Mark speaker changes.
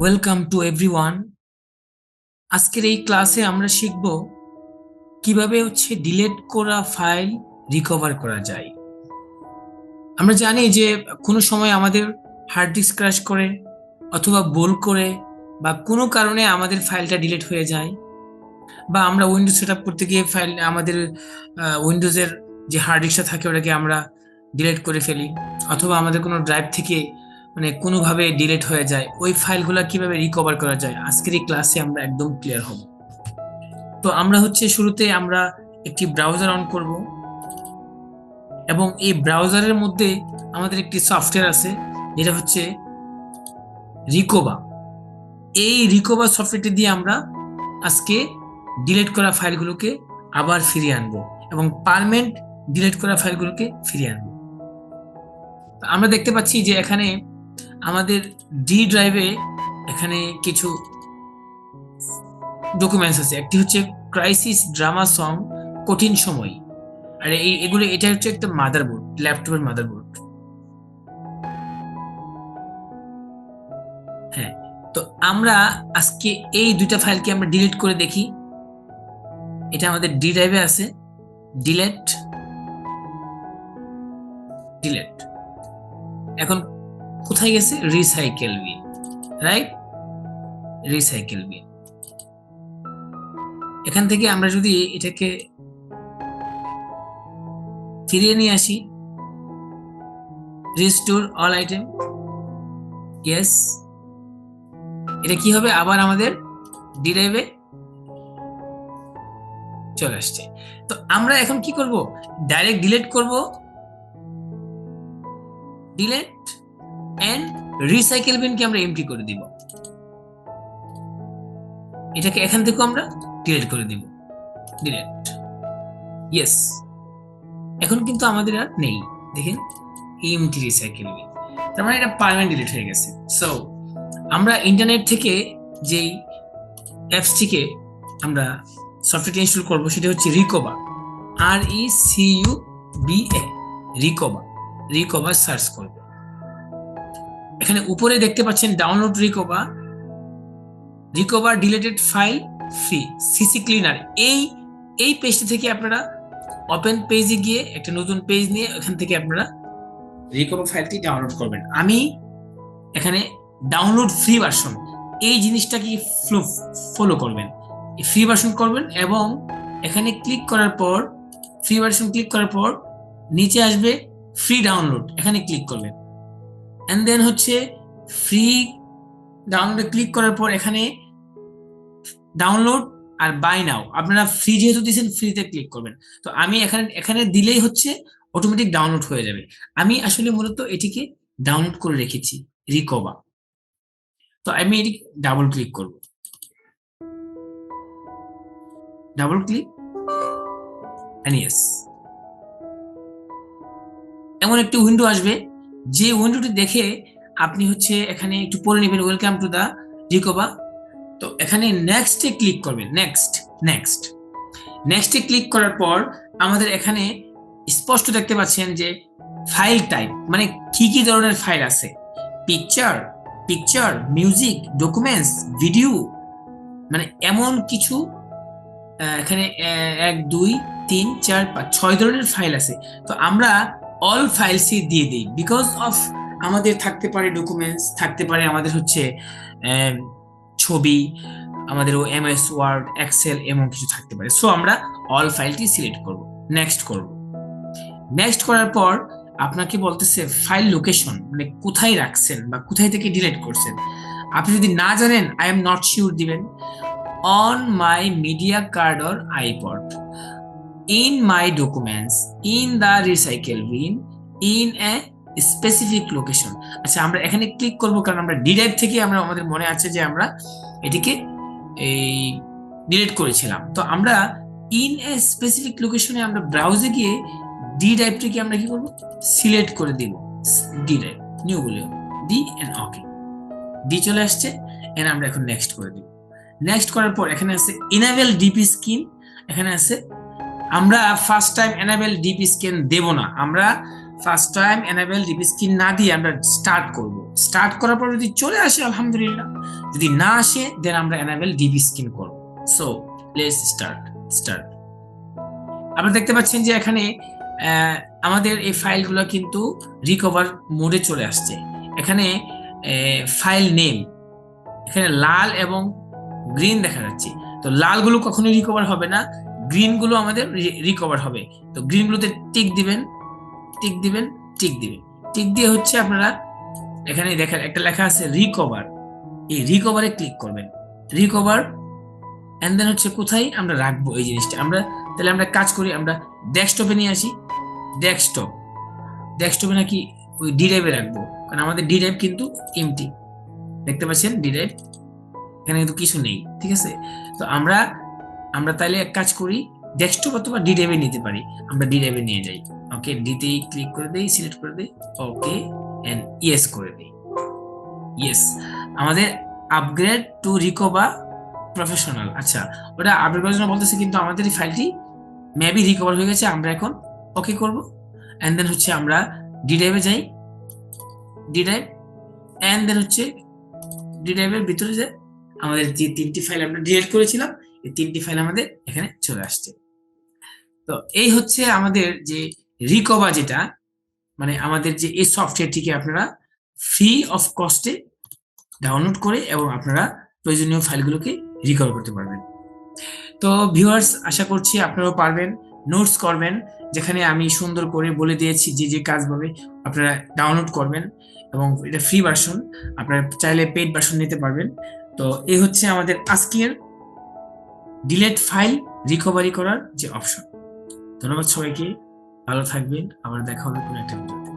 Speaker 1: Welcome to everyone. আজকের এই ক্লাসে আমরা শিখব কিভাবে ডিলিট করা ফাইল রিকভার করা যায়। আমরা জানি যে কোনো সময় আমাদের হার্ড ডিস্ক ক্র্যাশ করে অথবা ভুল করে বা কোনো কারণে আমাদের ফাইলটা ডিলিট হয়ে যায়, বা আমরা উইন্ডোজ সেট আপ করতে গিয়ে ফাইল আমাদের উইন্ডোজের যে হার্ড ডিস্কটা থাকে ওটাকে আমরা ডিলিট করে ফেলি, অথবা আমাদের কোনো ড্রাইভ থেকে কোনোভাবে ডিলিট হয়ে যায়। ওই ফাইলগুলো কিভাবে রিকভার করা যায় আজকের এই ক্লাসে আমরা একদম ক্লিয়ার হব। তো আমরা শুরুতে আমরা একটি ব্রাউজার অন করব এবং এই ব্রাউজারের মধ্যে আমাদের একটি সফটওয়্যার আছে যেটা হচ্ছে রিকোভা। এই রিকোভা সফটওয়্যারটি দিয়ে আমরা আজকে ডিলিট করা ফাইলগুলোকে আবার ফিরিয়ে আনবো এবং পার্মানেন্ট ডিলিট করা ফাইলগুলোকে ফিরিয়ে আনবো। আমরা দেখতে পাচ্ছি যে এখানে আমাদের ডি ড্রাইভে এখানে কিছু ডকুমেন্টস আছে। একটি হচ্ছে ক্রাইসিস ড্রামা সং কঠিন সময়, আর এগুলো এটা হচ্ছে একটা মাদারবোর্ড, ল্যাপটপের মাদারবোর্ড। হ্যাঁ, তো আমরা আজকে এই দুইটা ফাইলকে আমরা ডিলিট করে দেখি। এটা আমাদের ডি ড্রাইভে আছে। ডিলিট ডিলিট এখন কোথায় গেছে? Recycle bin, right? Recycle bin. এখান থেকে আমরা যদি এটাকে ফিরিয়ে নিয়ে আসি, রিস্টোর অল আইটেম, ইয়েস, এটা কি হবে? আবার আমাদের ডি ড্রাইভে চলে আসছে। তো আমরা এখন কি করব? ডাইরেক্ট ডিলিট করব, ডিলিট এন্ড রিসাইকেল বিনকে আমরা এমটি করে দিব। এটাকে এখান থেকে আমরা ডিলিট করে দিব, ডিলিট, ইয়েস। এখন কিন্তু আমাদের আর নেই, দেখেন এমটি রিসাইকেল বিন, তার মানে এটা পার্মানেন্ট ডিলিট হয়ে গেছে। সো আমরা ইন্টারনেট থেকে যেই অ্যাপসটিকে আমরা সফটওয়্যারটি ইনস্টল করব সেটা হচ্ছে রিকোভা, RECUBA, রিকোভা। রিকোভা সার্চ করব। এখানে উপরে দেখতে পাচ্ছেন download Recuva, Recuva deleted file free, CC Cleaner. এই পেজটি থেকে আপনারা ওপেন পেজে গিয়ে একটা নতুন পেজ নিয়ে এখান থেকে আপনারা রিকোভা ফাইলটি ডাউনলোড করবেন। আমি এখানে ডাউনলোড ফ্রি ভার্সন, এই জিনিসটা কি ফলো করবেন, ফ্রি ভার্সন করবেন এবং এখানে ক্লিক করার পর, ফ্রি ভার্সন ক্লিক করার পর নিচে আসবে ফ্রি ডাউনলোড, এখানে ক্লিক করবেন। এন্ড দেন ফ্রি ডাউনলোডে ক্লিক করার পর এখানে ডাউনলোড আর বাই নাও, আপনারা ফ্রি যেহেতু দিয়েছেন ফ্রিতে ক্লিক করবেন। তো আমি এখানে দিলেই অটোমেটিক ডাউনলোড হয়ে যাবে। আমি আসলে মূলত এটিকে ডাউনলোড করে রেখেছি, রিকোভা। তো আমি এটি ডাবল ক্লিক করব, ডাবল ক্লিক এন্ড ইয়েস। এমন একটি উইন্ডো আসবে, যে উইন্ডোটি দেখে আপনি এখানে একটু পড়ে নেবেন, ওয়েলকাম টু দা রিকোভা। তো এখানে নেক্সটে ক্লিক করবেন, নেক্সটে ক্লিক করার পর আমাদের এখানে স্পষ্ট দেখতে পাচ্ছেন যে ফাইল টাইপ, মানে কি কি ধরনের ফাইল আছে। পিকচার, মিউজিক, ডকুমেন্টস, ভিডিও, মানে এমন কিছু এখানে 1 2 3 4 5 6 ধরনের ফাইল আছে। তো আমরা অল ফাইলসই দিয়ে দিই, বিকজ অফ আমাদের থাকতে পারে ডকুমেন্টস, থাকতে পারে আমাদের ছবি, আমাদের MS ওয়ার্ড, এক্সেল, এমন কিছু থাকতে পারে। সো আমরা অল ফাইলটি সিলেক্ট করব, নেক্সট করার পর আপনাকে বলতেছে ফাইল লোকেশন, মানে কোথায় রাখছেন বা কোথায় থেকে ডিলিট করছেন। আপনি যদি না জানেন, আই এম নট শিওর দিবেন। On my media card or iPod, in my documents, in the recycle bin, in a specific location. আচ্ছা, আমরা এখানে ক্লিক করব কারণ আমরা ডি ড্রাইভ থেকে আমাদের মনে আছে যে আমরা এটিকে এই ডিলিট করেছিলাম। তো আমরা ইন এ স্পেসিফিক লোকেশনে আমরা ব্রাউজে গিয়ে ডি ড্রাইভটিকে আমরা কি করব? সিলেক্ট করে দিব, ডি ড্রাইভ, নিউ বলে ডি এন্ড ওকে, ডি চলে আসছে। এন্ড আমরা এখন নেক্সট করে দিব। নেক্সট করার পর এখানে আছে এনেবল ডিপি স্ক্যান, এখানে আছে আমরা first time enable DP scan দেব না, আমরা first time enable DP scan না দিয়ে আমরা স্টার্ট করব। স্টার্ট করার পর যদি চলে আসে আলহামদুলিল্লাহ, যদি না আসে দেন আমরা enable db skin করব। So let's start. আপনারা দেখতে পাচ্ছেন যে এখানে আমাদের এই ফাইলগুলো কিন্তু রিকভার মোডে চলে আসছে। এখানে ফাইল নেম এখানে লাল এবং গ্রিন দেখা যাচ্ছে। তো লালগুলো কখনোই রিকভার হবে না, গ্রিন গুলো আমাদের রিকভার হবে। তো গ্রিন গুলোতে টিক দিবেন, টিক দিবেন, টিক দিবেন। টিক দিয়ে হচ্ছে আপনারা এখানে দেখেন একটা লেখা আছে রিকভার, এই রিকভারে ক্লিক করবেন। রিকভার এন্ড দেন হচ্ছে কোথায় আমরা রাখবো এই জিনিসটা। তাহলে আমরা কাজ করি, আমরা ডেস্কটপে নিয়ে আসি। ডেস্কটপে নাকি ওই ডি ড্রাইভে রাখবো, কারণ আমাদের ডি ড্রাইভ কিন্তু এমটি। দেখতে পাচ্ছেন ডি ড্রাইভ এখানে কিন্তু কিছু নেই, ঠিক আছে। তো আমরা তাহলে এক কাজ করি, ডেস্কটপ অথবা ডি ড্রাইভে নিতে পারি। আমরা ডি ড্রাইভে নিয়ে যাই। ওকে, ডিতেই ক্লিক করে দেই, সিলেক্ট করে দেই, ওকে এন্ড ইয়েস করে দেই। ইয়েস, আমাদের আপগ্রেড টু রিকভার প্রফেশনাল। আচ্ছা, ওটা আপডেট করার জন্য বলতেছে, কিন্তু আমাদের এই ফাইলটি মেবি রিকভার হয়ে গেছে। আমরা এখন ওকে করব এন্ড দেন হচ্ছে আমরা ডি ড্রাইভে যাই। ডি ড্রাইভ এন্ড দেন হচ্ছে ডি ড্রাইভের ভিতরে যে আমাদের যে 3টি ফাইল আমরা ডিলিট করেছিলাম, এই 3টি ফাইল আমাদের এখানে চলে আসছে। তো এই হচ্ছে আমাদের যে রিকভার, যেটা মানে আমাদের যে এই সফটওয়্যারটিকে আপনারা ফ্রি অফ কস্টে ডাউনলোড করে এবং আপনারা প্রয়োজনীয় ফাইলগুলোকে রিকভার করতে পারবেন। তো ভিউয়ার্স, আশা করছি আপনারাও পারবেন। নোটস করবেন, যেখানে আমি সুন্দর করে বলে দিয়েছি যে কাজভাবে আপনারা ডাউনলোড করবেন, এবং এটা ফ্রি ভার্সন, আপনারা চাইলে পেইড ভার্সন নিতে পারবেন। তো এই হচ্ছে আমাদের আজকের ডিলেট ফাইল রিকভারি করার যে অপশন। ধন্যবাদ সবাইকে, ভালো থাকবেন, আবার দেখা হবে কোনো একটা ভিডিওতে।